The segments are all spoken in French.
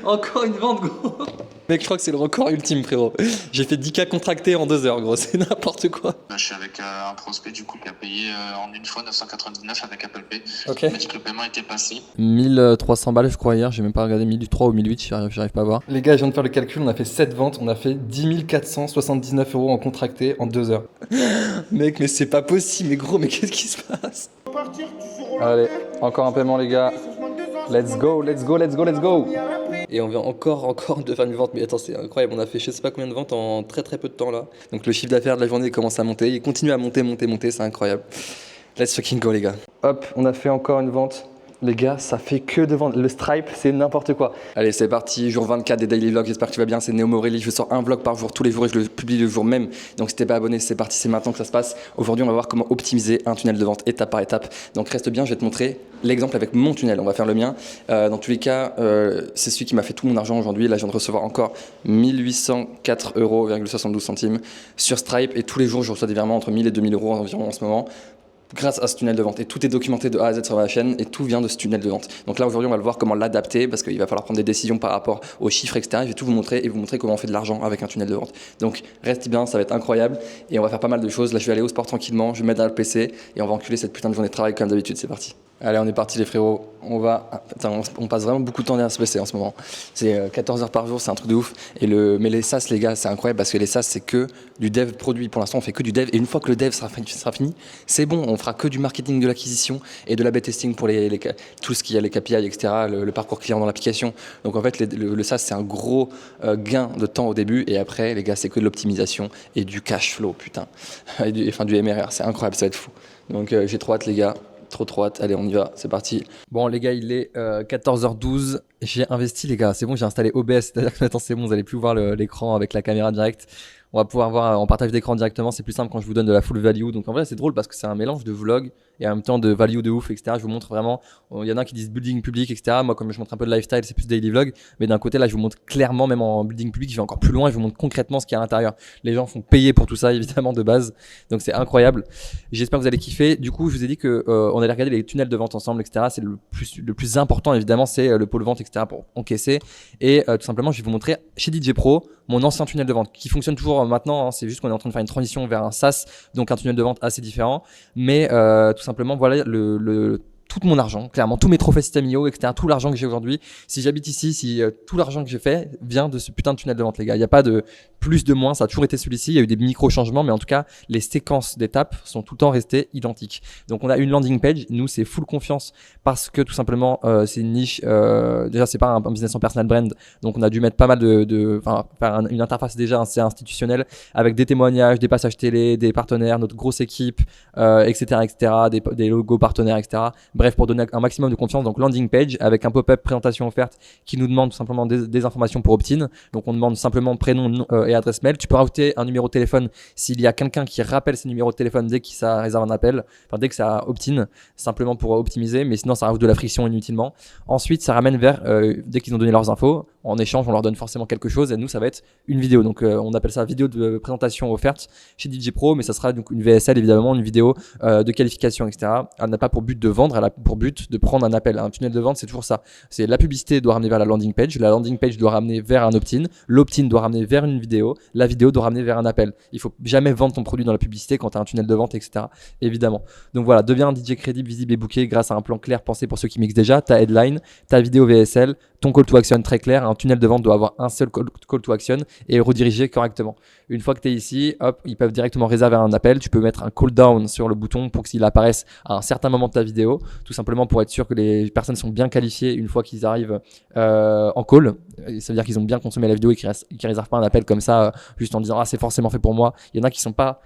Encore une vente, gros. Mec, je crois que c'est le record ultime, frérot. J'ai fait 10K contractés en 2 heures, gros. C'est n'importe quoi. Je suis avec un prospect du coup qui a payé en une fois 999 avec Apple Pay. Ok. Il m'a dit que le paiement était passé. 1300 balles, je crois, hier. J'ai même pas regardé 1003 ou 1008, j'arrive pas à voir. Les gars, je viens de faire le calcul. On a fait 7 ventes. On a fait 10 479 € en contracté en 2 heures. Mec, mais c'est pas possible. Mais gros, mais qu'est-ce qui se passe? Allez, encore un paiement, les gars. Let's go, let's go, let's go, let's go. Et on vient encore de faire une vente. Mais attends, c'est incroyable. On a fait je sais pas combien de ventes en très peu de temps là. Donc le chiffre d'affaires de la journée commence à monter. Il continue à monter. C'est incroyable. Let's fucking go, les gars. Hop, on a fait encore une vente. Les gars, ça fait que de vendre. Le Stripe, c'est n'importe quoi. Allez, c'est parti. Jour 24 des daily vlogs. J'espère que tu vas bien. C'est Néo Morelli. Je sors un vlog par jour tous les jours et je le publie le jour même. Donc, si t'es pas abonné, c'est parti. C'est maintenant que ça se passe. Aujourd'hui, on va voir comment optimiser un tunnel de vente étape par étape. Donc, reste bien. Je vais te montrer l'exemple avec mon tunnel. On va faire le mien. Dans tous les cas, c'est celui qui m'a fait tout mon argent aujourd'hui. Là, je viens de recevoir encore 1804,72 € sur Stripe. Et tous les jours, je reçois des virements entre 1000 et 2000 € environ en ce moment, grâce à ce tunnel de vente. Et tout est documenté de A à Z sur la chaîne et tout vient de ce tunnel de vente. Donc là aujourd'hui on va le voir comment l'adapter parce qu'il va falloir prendre des décisions par rapport aux chiffres, etc. Je vais tout vous montrer et vous montrer comment on fait de l'argent avec un tunnel de vente. Donc reste bien, ça va être incroyable et on va faire pas mal de choses. Là je vais aller au sport tranquillement, je vais mettre dans le PC et on va enculer cette putain de journée de travail comme d'habitude. C'est parti. Allez, on est parti les frérots. On passe vraiment beaucoup de temps derrière ce PC en ce moment. C'est 14 heures par jour, c'est un truc de ouf. Mais les SaaS, les gars, c'est incroyable parce que les SaaS, c'est que du dev produit. Pour l'instant, on fait que du dev. Et une fois que le dev sera fini, c'est bon. On fera que du marketing de l'acquisition et de l'A/B testing pour tout ce qui est les KPI, etc., le parcours client dans l'application. Donc en fait, le SaaS, c'est un gros gain de temps au début. Et après, les gars, c'est que de l'optimisation et du cash flow, putain. Et du MRR, c'est incroyable, ça va être fou. Donc j'ai trop hâte, les gars. Trop hâte, allez on y va, c'est parti. Bon les gars, il est 14h12, j'ai investi les gars, c'est bon, j'ai installé OBS, c'est-à-dire que maintenant c'est bon, vous allez plus voir l'écran avec la caméra directe. On va pouvoir voir en partage d'écran directement, c'est plus simple quand je vous donne de la full value. Donc en vrai c'est drôle parce que c'est un mélange de vlog et en même temps de value de ouf, etc. Je vous montre vraiment, il y en a qui disent building public, etc. Moi comme je montre un peu de lifestyle, c'est plus daily vlog. Mais d'un côté là je vous montre clairement, même en building public, je vais encore plus loin, je vous montre concrètement ce qu'il y a à l'intérieur. Les gens font payer pour tout ça évidemment de base, donc c'est incroyable. J'espère que vous allez kiffer. Du coup je vous ai dit que on allait regarder les tunnels de vente ensemble, etc. C'est le plus important évidemment, c'est le pôle vente, etc. pour encaisser. Et tout simplement je vais vous montrer chez DJ Pro mon ancien tunnel de vente qui fonctionne toujours maintenant, hein. C'est juste qu'on est en train de faire une transition vers un SaaS, donc un tunnel de vente assez différent. Mais tout simplement, voilà tout mon argent, clairement, tous mes trophées System.io, etc., tout l'argent que j'ai aujourd'hui, si j'habite ici, si tout l'argent que j'ai fait vient de ce putain de tunnel de vente, les gars. Il n'y a pas de plus, de moins, ça a toujours été celui-ci. Il y a eu des micro-changements, mais en tout cas, les séquences d'étapes sont tout le temps restées identiques. Donc, on a une landing page. Nous, c'est full confiance parce que tout simplement, c'est une niche. Déjà, c'est pas un business en personal brand. Donc, on a dû mettre pas mal faire une interface déjà assez institutionnelle avec des témoignages, des passages télé, des partenaires, notre grosse équipe, etc., des logos partenaires, etc. Bref, pour donner un maximum de confiance, donc landing page avec un pop-up présentation offerte qui nous demande tout simplement des informations pour opt-in. Donc on demande simplement prénom, nom, et adresse mail. Tu peux rajouter un numéro de téléphone s'il y a quelqu'un qui rappelle ces numéros de téléphone dès que ça réserve un appel, enfin dès que ça opt-in, simplement pour optimiser, mais sinon ça rajoute de la friction inutilement. Ensuite, ça ramène vers, dès qu'ils ont donné leurs infos, en échange, on leur donne forcément quelque chose et nous, ça va être une vidéo. Donc on appelle ça vidéo de présentation offerte chez DJ Pro, mais ça sera donc une VSL évidemment, une vidéo de qualification, etc. Elle n'a pas pour but de vendre, elle a pour but de prendre un appel. Un tunnel de vente, c'est toujours ça. C'est la publicité doit ramener vers la landing page doit ramener vers un opt-in, l'opt-in doit ramener vers une vidéo, la vidéo doit ramener vers un appel. Il faut jamais vendre ton produit dans la publicité quand tu as un tunnel de vente, etc. Évidemment. Donc voilà, deviens un DJ crédible, visible et booké grâce à un plan clair pensé pour ceux qui mixent déjà, ta headline, ta vidéo VSL, ton call to action très clair. Un tunnel de vente doit avoir un seul call to action et rediriger correctement. Une fois que tu es ici, hop, ils peuvent directement réserver un appel. Tu peux mettre un call down sur le bouton pour qu'il apparaisse à un certain moment de ta vidéo, tout simplement pour être sûr que les personnes sont bien qualifiées une fois qu'ils arrivent en call. Ça veut dire qu'ils ont bien consommé la vidéo et qu'ils réservent pas un appel comme ça juste en disant ah c'est forcément fait pour moi. Il y en a qui sont pas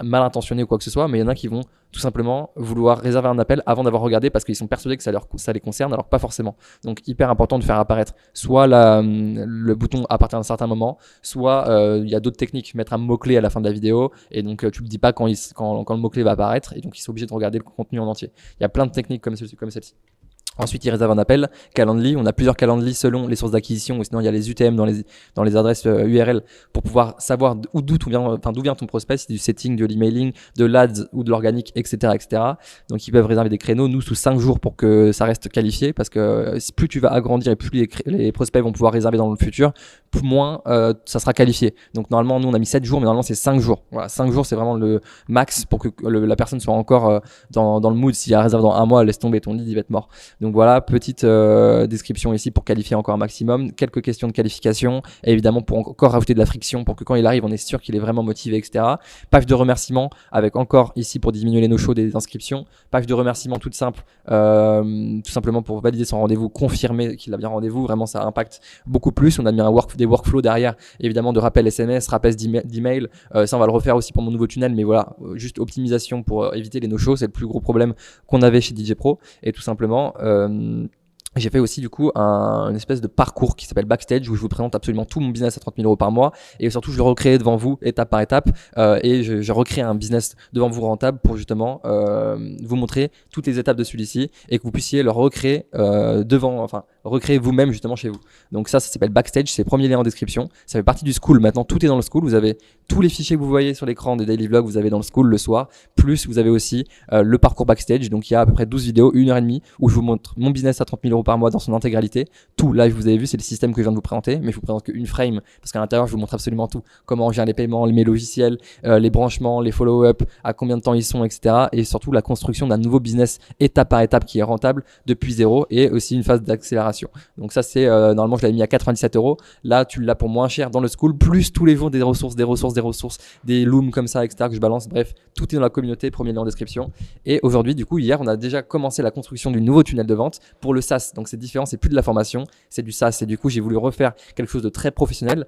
mal intentionnés ou quoi que ce soit, mais il y en a qui vont tout simplement vouloir réserver un appel avant d'avoir regardé parce qu'ils sont persuadés que ça les concerne alors que pas forcément. Donc hyper important de faire apparaître soit le bouton à partir d'un certain moment, soit il y a d'autres techniques, mettre un mot-clé à la fin de la vidéo et donc tu le dis pas quand le mot-clé va apparaître et donc ils sont obligés de regarder le contenu en entier. Il y a plein de techniques comme celle-ci. Ensuite, il réserve un appel. Calendly, on a plusieurs Calendly selon les sources d'acquisition, ou sinon il y a les UTM dans les adresses URL pour pouvoir savoir d'où vient ton prospect, si c'est du setting, de l'emailing, de l'ads ou de l'organique, etc., etc. Donc ils peuvent réserver des créneaux, nous sous 5 jours pour que ça reste qualifié, parce que plus tu vas agrandir et plus les prospects vont pouvoir réserver dans le futur, moins ça sera qualifié. Donc normalement, nous on a mis 7 jours, mais normalement c'est 5 jours. Voilà, 5 jours c'est vraiment le max pour que la personne soit encore dans le mood. S'il y a réserve dans un mois, laisse tomber, ton lead il va être mort. Donc voilà, petite description ici pour qualifier encore un maximum, quelques questions de qualification, et évidemment pour encore rajouter de la friction pour que quand il arrive, on est sûr qu'il est vraiment motivé, etc. Page de remerciement avec encore ici pour diminuer les no-shows des inscriptions. Page de remerciement toute simple, tout simplement pour valider son rendez-vous, confirmer qu'il a bien rendez-vous. Vraiment, ça impacte beaucoup plus. On a mis des workflows derrière, évidemment de rappel SMS, rappel d'email. Ça, on va le refaire aussi pour mon nouveau tunnel, mais voilà, juste optimisation pour éviter les no-shows. C'est le plus gros problème qu'on avait chez DJ Pro. Et tout simplement, j'ai fait aussi du coup une espèce de parcours qui s'appelle Backstage où je vous présente absolument tout mon business à 30 000 € par mois et surtout je le recrée devant vous étape par étape et je recrée un business devant vous rentable pour justement vous montrer toutes les étapes de celui-ci et que vous puissiez le recréer recréer vous-même justement chez vous. Donc ça s'appelle Backstage, c'est le premier lien en description. Ça fait partie du school. Maintenant tout est dans le school. Vous avez tous les fichiers que vous voyez sur l'écran des daily vlogs, vous avez dans le school le soir. Plus vous avez aussi le parcours Backstage. Donc il y a à peu près 12 vidéos, 1h30 où je vous montre mon business à 30 000 € par mois dans son intégralité. Tout, là vous avez vu, c'est le système que je viens de vous présenter, mais je vous présente qu'une frame parce qu'à l'intérieur je vous montre absolument tout. Comment on gère les paiements, mes logiciels, les branchements, les follow-up, à combien de temps ils sont, etc. Et surtout la construction d'un nouveau business étape par étape qui est rentable depuis zéro et aussi une phase d'accélération. Donc ça c'est normalement je l'avais mis à 97 €. Là tu l'as pour moins cher dans le school, plus tous les jours des ressources, des looms comme ça, etc. que je balance. Bref, tout est dans la communauté, premier lien en description. Et aujourd'hui, du coup, hier, on a déjà commencé la construction du nouveau tunnel de vente pour le SaaS. Donc c'est différent, c'est plus de la formation, c'est du SaaS. Et du coup, j'ai voulu refaire quelque chose de très professionnel,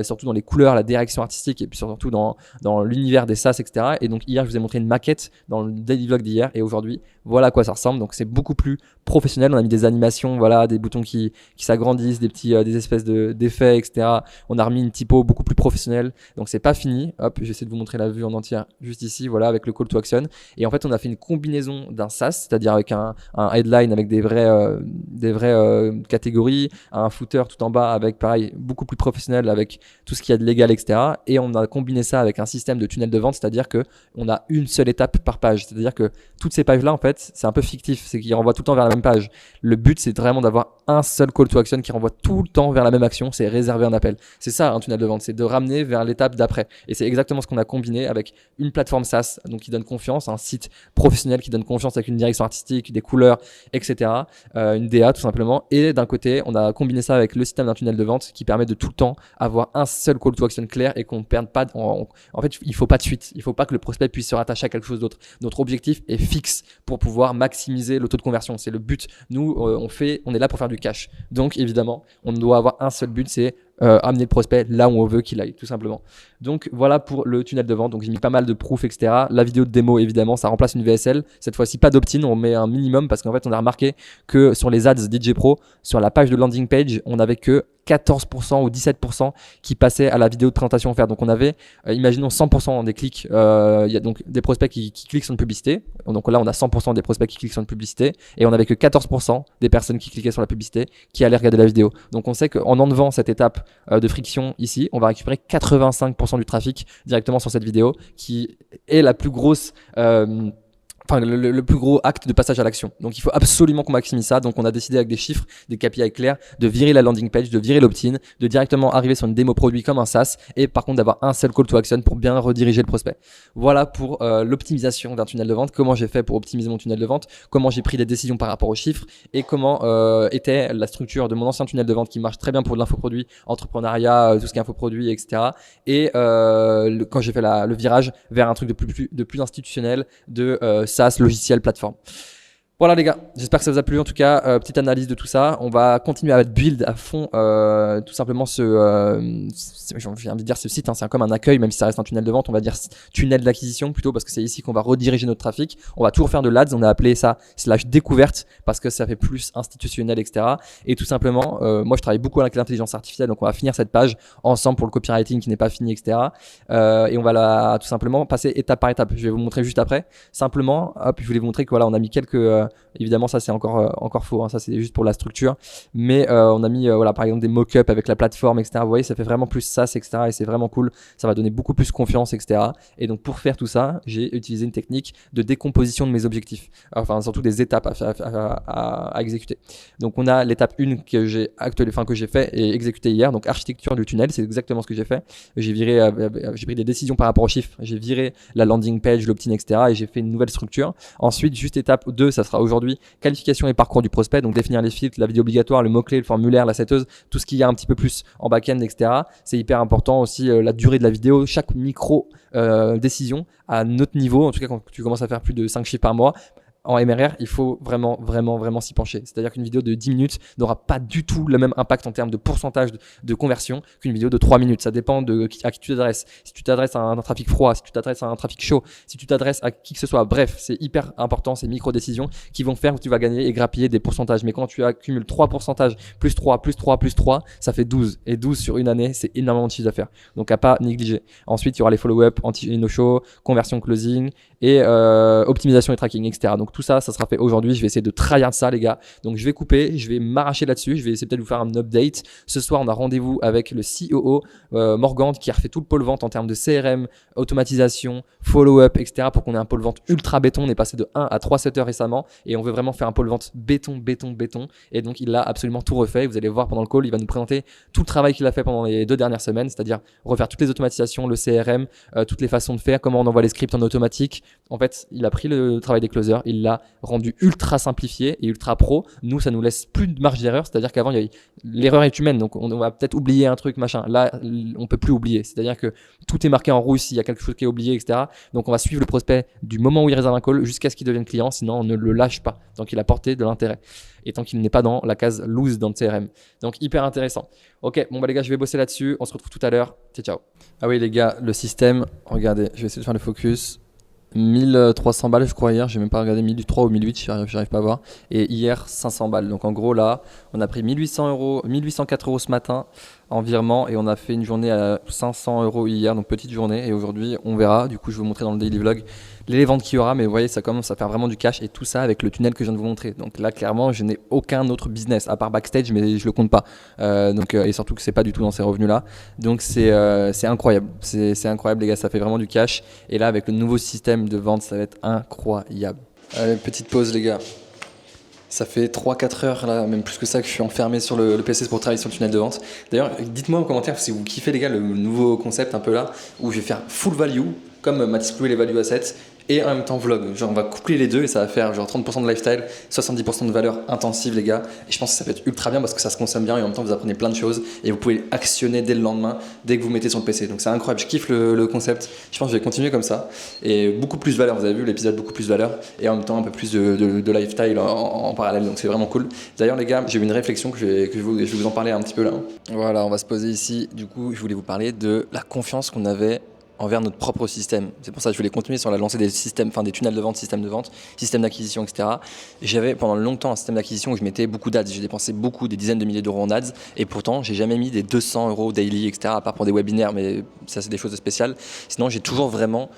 surtout dans les couleurs, la direction artistique et puis surtout dans l'univers des SaaS, etc. Et donc hier, je vous ai montré une maquette dans le daily vlog d'hier. Et aujourd'hui, voilà à quoi ça ressemble. Donc c'est beaucoup plus professionnel. On a mis des animations, voilà, des boutons qui s'agrandissent, des espèces d'effets, etc. On a remis une typo beaucoup plus professionnelle. Donc c'est pas fini. Hop, j'essaie de vous montrer la vue en entière juste ici, voilà, avec le call to action. Et en fait, on a fait une combinaison d'un SaaS, c'est-à-dire avec un headline avec des vraies catégories, un footer tout en bas avec pareil beaucoup plus professionnel avec tout ce qu'il y a de légal, etc. Et on a combiné ça avec un système de tunnel de vente, c'est-à-dire que on a une seule étape par page. C'est-à-dire que toutes ces pages-là, en fait, c'est un peu fictif, c'est qu'ils renvoient tout le temps vers la même page. Le but, c'est vraiment d'avoir un seul call to action qui renvoie tout le temps vers la même action, c'est réserver un appel. C'est ça un tunnel de vente, c'est de ramener vers l'étape d'après. Et c'est exactement ce qu'on a combiné avec une plateforme SaaS, donc qui donne confiance, un site professionnel qui donne confiance avec une direction artistique, des couleurs, etc. Une DA tout simplement. Et d'un côté, on a combiné ça avec le système d'un tunnel de vente qui permet de tout le temps avoir un seul call to action clair et qu'on ne perde pas. En fait, il faut pas de suite. Il faut pas que le prospect puisse se rattacher à quelque chose d'autre. Notre objectif est fixe pour pouvoir maximiser le taux de conversion. C'est le but. Nous, on est là pour faire du cash. Donc évidemment, on doit avoir un seul but, c'est amener le prospect là où on veut qu'il aille, tout simplement. Donc voilà pour le tunnel de vente. Donc j'ai mis pas mal de proof, etc. La vidéo de démo, évidemment, ça remplace une VSL. Cette fois-ci, pas d'opt-in, on met un minimum parce qu'en fait, on a remarqué que sur les ads DJ Pro, sur la page de landing page, on n'avait que 14% ou 17% qui passaient à la vidéo de présentation offerte. Donc on avait, imaginons 100% des clics, il y a donc des prospects qui cliquent sur une publicité. Donc là on a 100% des prospects qui cliquent sur une publicité et on avait que 14% des personnes qui cliquaient sur la publicité qui allaient regarder la vidéo. Donc on sait qu'en enlevant cette étape de friction ici, on va récupérer 85% du trafic directement sur cette vidéo qui est la plus grosse le plus gros acte de passage à l'action. Donc il faut absolument qu'on maximise ça. Donc on a décidé avec des chiffres, des KPI clairs, de virer la landing page, de virer l'opt-in, de directement arriver sur une démo produit comme un SaaS et par contre d'avoir un seul call to action pour bien rediriger le prospect. Voilà pour l'optimisation d'un tunnel de vente, comment j'ai fait pour optimiser mon tunnel de vente, comment j'ai pris des décisions par rapport aux chiffres et comment était la structure de mon ancien tunnel de vente qui marche très bien pour de l'infoproduit, entrepreneuriat, tout ce qui est infoproduit, etc. Et quand j'ai fait le virage vers un truc de plus institutionnel, de SaaS, logiciel, plateforme. Voilà les gars, j'espère que ça vous a plu en tout cas, petite analyse de tout ça. On va continuer à build à fond tout simplement j'ai envie de dire ce site, hein, c'est comme un accueil même si ça reste un tunnel de vente, on va dire tunnel d'acquisition plutôt parce que c'est ici qu'on va rediriger notre trafic. On va toujours faire de l'ads, on a appelé ça /découverte parce que ça fait plus institutionnel, etc. Et tout simplement, moi je travaille beaucoup avec l'intelligence artificielle donc on va finir cette page ensemble pour le copywriting qui n'est pas fini, etc. Et on va tout simplement passer étape par étape. Je vais vous montrer juste après. Simplement, hop, je voulais vous montrer que voilà, on a mis quelques évidemment ça c'est encore faux, hein, ça c'est juste pour la structure, mais on a mis voilà, par exemple des mock-ups avec la plateforme, etc. Vous voyez, ça fait vraiment plus SaaS, etc. et c'est vraiment cool, ça va donner beaucoup plus confiance, etc. Et donc pour faire tout ça, j'ai utilisé une technique de décomposition de mes objectifs, enfin surtout des étapes à exécuter. Donc on a l'étape 1 que j'ai fait et exécuté hier, donc architecture du tunnel, c'est exactement ce que j'ai fait. J'ai pris des décisions par rapport aux chiffres, j'ai viré la landing page, l'opt-in, etc. et j'ai fait une nouvelle structure. Ensuite, juste étape 2, ça sera aujourd'hui qualification et parcours du prospect, donc définir les filtres, la vidéo obligatoire, le mot-clé, le formulaire, la setteuse, tout ce qu'il y a un petit peu plus en back-end, etc. C'est hyper important aussi, la durée de la vidéo, chaque micro décision à notre niveau, en tout cas quand tu commences à faire plus de 5 chiffres par mois. En MRR, il faut vraiment s'y pencher. C'est-à-dire qu'une vidéo de 10 minutes n'aura pas du tout le même impact en termes de pourcentage de conversion qu'une vidéo de 3 minutes. Ça dépend à qui tu t'adresses. Si tu t'adresses à un trafic froid, si tu t'adresses à un trafic chaud, si tu t'adresses à qui que ce soit. Bref, c'est hyper important ces micro-décisions qui vont faire que tu vas gagner et grappiller des pourcentages. Mais quand tu accumules 3 pourcentages, plus 3, plus 3, plus 3, ça fait 12. Et 12 sur une année, c'est énormément de chiffre d'affaires. Donc à pas négliger. Ensuite, il y aura les follow-up, anti-no-show, conversion closing et optimisation et tracking, etc. Donc tout ça sera fait aujourd'hui. Je vais essayer de tryhard ça, les gars. Donc je vais couper, je vais m'arracher là-dessus. Je vais essayer peut-être de vous faire un update. Ce soir, on a rendez-vous avec le COO Morgan qui a refait tout le pôle vente en termes de CRM, automatisation, follow-up, etc. pour qu'on ait un pôle vente ultra béton. On est passé de 1 à 3 setters récemment et on veut vraiment faire un pôle vente béton. Et donc il a absolument tout refait. Vous allez voir pendant le call, il va nous présenter tout le travail qu'il a fait pendant les 2 dernières semaines, c'est-à-dire refaire toutes les automatisations, le CRM, toutes les façons de faire, comment on envoie les scripts en automatique. En fait, il a pris le travail des closers, il l'a rendu ultra simplifié et ultra pro. Nous, ça nous laisse plus de marge d'erreur, c'est-à-dire qu'avant, l'erreur est humaine, donc on va peut-être oublier un truc, machin. Là, on peut plus oublier, c'est-à-dire que tout est marqué en rouge s'il y a quelque chose qui est oublié, etc. Donc on va suivre le prospect du moment où il réserve un call jusqu'à ce qu'il devienne client, sinon on ne le lâche pas, tant qu'il a porté de l'intérêt et tant qu'il n'est pas dans la case lose dans le CRM. Donc hyper intéressant. Ok, bon bah les gars, je vais bosser là-dessus, on se retrouve tout à l'heure. Ciao. Ah oui les gars, le système, regardez, je vais essayer de faire le focus. 1300 balles je crois hier, j'ai même pas regardé 1003 ou 1008, j'arrive pas à voir. Et hier 500 balles. Donc en gros là, on a pris 1804 euros ce matin en virement et on a fait une journée à 500 euros hier, donc petite journée. Et aujourd'hui on verra, du coup je vais vous montrer dans le daily vlog les ventes qu'il y aura, mais vous voyez ça commence à faire vraiment du cash et tout ça avec le tunnel que je viens de vous montrer. Donc là clairement je n'ai aucun autre business à part backstage, mais je le compte pas. Et surtout que c'est pas du tout dans ces revenus là. Donc c'est incroyable, c'est incroyable les gars, ça fait vraiment du cash. Et là avec le nouveau système de vente ça va être incroyable. Allez, petite pause les gars. Ça fait 3-4 heures, là, même plus que ça, que je suis enfermé sur le PC pour travailler sur le tunnel de vente. D'ailleurs, dites-moi en commentaire si vous kiffez les gars le nouveau concept un peu là, où je vais faire full value, comme Mathis Clouet les value assets, et en même temps vlog. Genre on va coupler les deux et ça va faire genre 30% de lifestyle, 70% de valeur intensive les gars. Et je pense que ça peut être ultra bien parce que ça se consomme bien et en même temps vous apprenez plein de choses et vous pouvez actionner dès le lendemain, dès que vous mettez sur le PC. Donc c'est incroyable, je kiffe le concept. Je pense que je vais continuer comme ça. Et beaucoup plus valeur, vous avez vu l'épisode, beaucoup plus valeur. Et en même temps un peu plus de lifestyle en parallèle. Donc c'est vraiment cool. D'ailleurs les gars, j'ai eu une réflexion que je vais vous en parler un petit peu là. Voilà, on va se poser ici. Du coup, je voulais vous parler de la confiance qu'on avait envers notre propre système. C'est pour ça que je voulais continuer sur la lancée des systèmes, enfin des tunnels de vente, système d'acquisition, etc. Et j'avais pendant longtemps un système d'acquisition où je mettais beaucoup d'ads. J'ai dépensé des dizaines de milliers d'euros en ads et pourtant j'ai jamais mis des 200 euros daily, etc. à part pour des webinaires, mais ça c'est des choses spéciales. Sinon j'ai toujours vraiment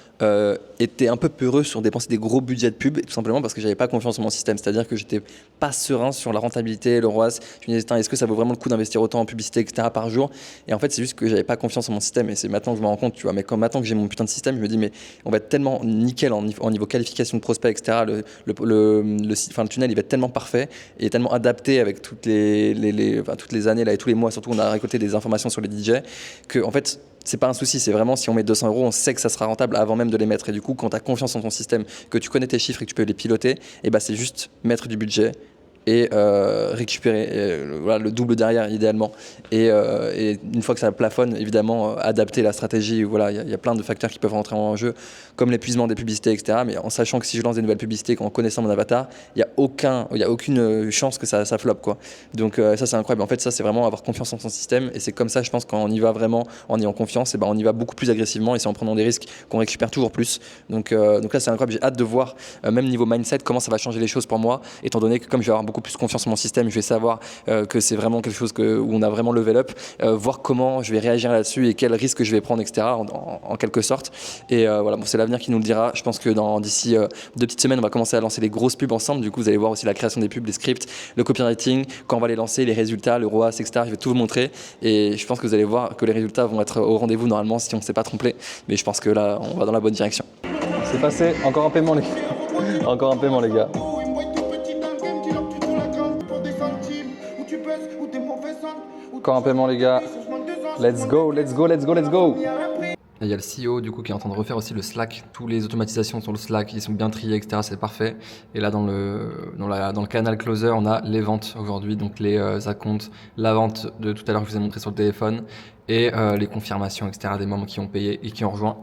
été un peu peureux sur dépenser des gros budgets de pub, tout simplement parce que j'avais pas confiance en mon système. C'est-à-dire que j'étais pas serein sur la rentabilité, le ROAS. Je me disais, est-ce que ça vaut vraiment le coup d'investir autant en publicité, etc. par jour? Et en fait c'est juste que j'avais pas confiance en mon système et c'est maintenant que je me rends compte, tu vois. Mais comme maintenant que j'ai mon putain de système, je me dis mais on va être tellement nickel en niveau qualification de prospect, etc. Le tunnel il va être tellement parfait et tellement adapté avec toutes les années là et tous les mois, surtout on a récolté des informations sur les DJ que en fait c'est pas un souci, c'est vraiment si on met 200 euros, on sait que ça sera rentable avant même de les mettre. Et du coup, quand tu as confiance en ton système, que tu connais tes chiffres et que tu peux les piloter, et bah c'est juste mettre du budget et récupérer voilà, le double derrière idéalement et une fois que ça plafonne évidemment adapter la stratégie. Voilà, il y a plein de facteurs qui peuvent rentrer en jeu comme l'épuisement des publicités, etc. Mais en sachant que si je lance des nouvelles publicités en connaissant mon avatar, il y a aucune chance que ça floppe quoi. Donc ça c'est incroyable. En fait ça c'est vraiment avoir confiance en son système et c'est comme ça je pense quand on y va vraiment en ayant confiance, et ben on y va beaucoup plus agressivement et c'est en prenant des risques qu'on récupère toujours plus. Donc là c'est incroyable, j'ai hâte de voir même niveau mindset comment ça va changer les choses pour moi, étant donné que comme je vais avoir beaucoup beaucoup plus confiance en mon système, je vais savoir que c'est vraiment quelque chose où on a vraiment level up, voir comment je vais réagir là-dessus et quels risques je vais prendre, etc. en quelque sorte. Et voilà, bon, c'est l'avenir qui nous le dira. Je pense que d'ici 2 petites semaines, on va commencer à lancer les grosses pubs ensemble. Du coup, vous allez voir aussi la création des pubs, les scripts, le copywriting, quand on va les lancer, les résultats, le ROAS, etc. Je vais tout vous montrer et je pense que vous allez voir que les résultats vont être au rendez-vous normalement si on ne s'est pas trompé. Mais je pense que là, on va dans la bonne direction. C'est passé, encore un paiement les gars. Encore un paiement les gars. Encore un paiement les gars. Let's go, let's go, let's go, let's go. Il y a le CEO du coup qui est en train de refaire aussi le Slack, toutes les automatisations sur le Slack, ils sont bien triés, etc. C'est parfait. Et là dans le canal Closer, on a les ventes aujourd'hui, donc les acomptes, la vente de tout à l'heure que je vous ai montré sur le téléphone et les confirmations, etc. des membres qui ont payé et qui ont rejoint.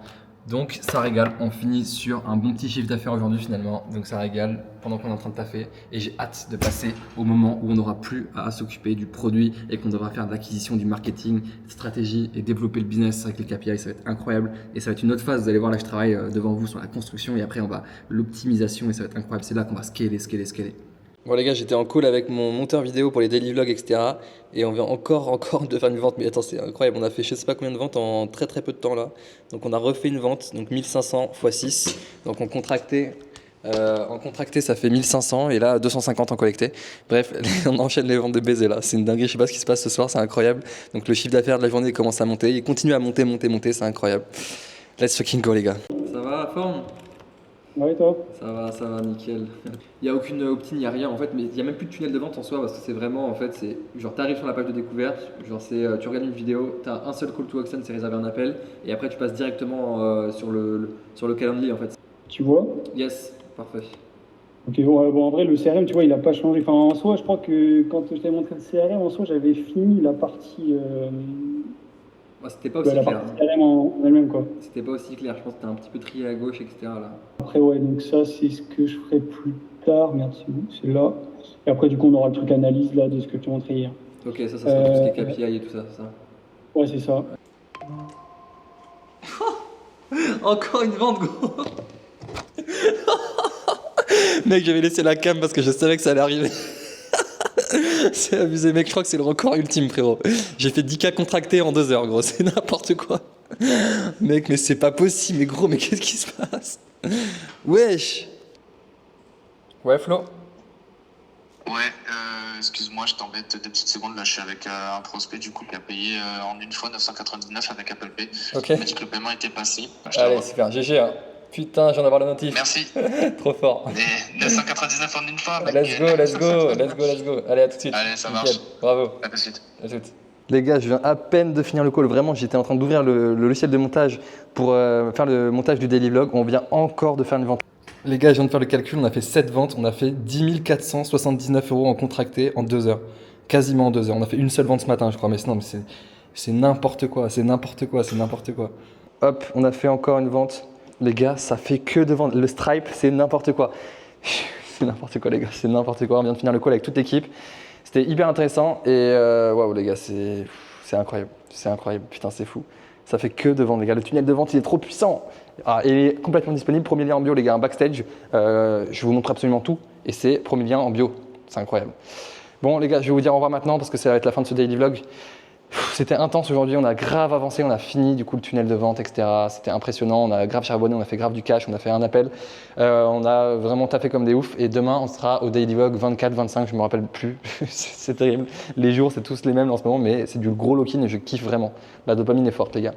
Donc ça régale, on finit sur un bon petit chiffre d'affaires aujourd'hui finalement, donc ça régale pendant qu'on est en train de taffer et j'ai hâte de passer au moment où on n'aura plus à s'occuper du produit et qu'on devra faire de l'acquisition, du marketing, stratégie et développer le business avec les KPI, ça va être incroyable et ça va être une autre phase, vous allez voir là je travaille devant vous sur la construction et après on va l'optimisation et ça va être incroyable, c'est là qu'on va scaler. Bon les gars, j'étais en call avec mon monteur vidéo pour les daily vlogs, etc. Et on vient encore de faire une vente. Mais attends, c'est incroyable, on a fait je sais pas combien de ventes en très peu de temps là. Donc on a refait une vente, donc 1500 x 6. Donc en contracté, ça fait 1500 et là 250 en collecté. Bref, on enchaîne les ventes de baisers là. C'est une dinguerie, je sais pas ce qui se passe ce soir, c'est incroyable. Donc le chiffre d'affaires de la journée commence à monter. Il continue à monter, c'est incroyable. Let's fucking go les gars. Ça va la forme ? Ouais, toi? Ça va, nickel. Il n'y a aucune opt-in, il n'y a rien en fait, mais il n'y a même plus de tunnel de vente en soi parce que c'est vraiment en fait, c'est genre tu arrives sur la page de découverte, genre tu regardes une vidéo, tu as un seul call to action, c'est réserver un appel et après tu passes directement sur le calendrier en fait. Tu vois? Yes, parfait. Ok, bon, en vrai, le CRM, tu vois, il n'a pas changé. Enfin, en soi, je crois que quand je t'ai montré le CRM, en soi, j'avais fini la partie. C'était pas aussi la clair. partie CRM en elle-même, quoi. C'était pas aussi clair, je pense que t'as un petit peu trié à gauche, etc. là. Après, ouais, donc ça, c'est ce que je ferai plus tard. Merde, c'est où? C'est là. Et après, du coup, on aura le truc analyse là de ce que tu montré hier. Ok, ça sera tout ce qui est KPI et tout ça, c'est ça. Ouais, c'est ça. Encore une vente, gros. Mec, j'avais laissé la cam parce que je savais que ça allait arriver. C'est abusé, mec, je crois que c'est le record ultime, frérot. J'ai fait 10K contractés en 2 heures, gros, c'est n'importe quoi. Mec, mais c'est pas possible, mais gros, mais qu'est-ce qui se passe? Wesh. Ouais, Flo? Ouais, excuse-moi, je t'embête 2 petites secondes. Là, je suis avec un prospect du coup qui a payé en une fois 999 avec Apple Pay. Ok. Il m'a dit que le paiement était passé. Allez, super, GG, hein. Putain, je viens d'avoir la notif. Merci. Trop fort. Mais 999 en une fois. Mec. Let's go. Allez, à tout de suite. Allez, ça Nickel. marche. Bravo. À tout de suite. À toutes. Les gars, je viens à peine de finir le call. Vraiment, j'étais en train d'ouvrir le logiciel de montage pour faire le montage du daily vlog. On vient encore de faire une vente. Les gars, je viens de faire le calcul. On a fait 7 ventes. On a fait 10 479 € en contracté en 2 heures. Quasiment en 2 heures. On a fait une seule vente ce matin, je crois. Mais sinon, c'est n'importe quoi. Hop, on a fait encore une vente. Les gars, ça fait que de vendre. Le Stripe, c'est n'importe quoi. C'est n'importe quoi, les gars. C'est n'importe quoi. On vient de finir le call avec toute l'équipe. C'était hyper intéressant. Et waouh, les gars, c'est incroyable. C'est incroyable. Putain, c'est fou. Ça fait que de vendre, les gars. Le tunnel de vente, il est trop puissant. Ah, il est complètement disponible. Premier lien en bio, les gars. Un backstage. Je vous montre absolument tout. Et c'est premier lien en bio. C'est incroyable. Bon, les gars, je vais vous dire au revoir maintenant parce que ça va être la fin de ce daily vlog. C'était intense aujourd'hui, on a grave avancé, on a fini du coup le tunnel de vente, etc. C'était impressionnant, on a grave charbonné, on a fait grave du cash, on a fait un appel. On a vraiment taffé comme des oufs et demain on sera au Daily Vlog 24, 25, je me rappelle plus. C'est terrible. Les jours c'est tous les mêmes en ce moment mais c'est du gros lock-in et je kiffe vraiment. La dopamine est forte les gars.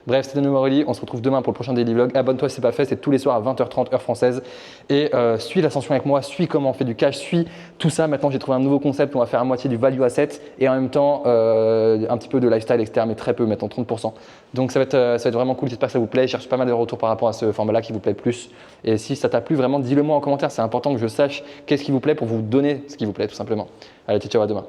Bref, c'était Noémie Aurélie, on se retrouve demain pour le prochain Daily Vlog. Abonne-toi si c'est pas fait, c'est tous les soirs à 20h30 heure française. Et suis l'ascension avec moi, suis comment on fait du cash, suis tout ça. Maintenant j'ai trouvé un nouveau concept, on va faire à moitié du value asset et en même temps un petit peu de lifestyle, etc. Mais très peu, mettons 30%. Donc ça va être vraiment cool, j'espère que ça vous plaît. Je cherche pas mal de retours par rapport à ce format-là qui vous plaît plus. Et si ça t'a plu, vraiment dis-le moi en commentaire, c'est important que je sache qu'est-ce qui vous plaît pour vous donner ce qui vous plaît tout simplement. Allez, ciao, à demain.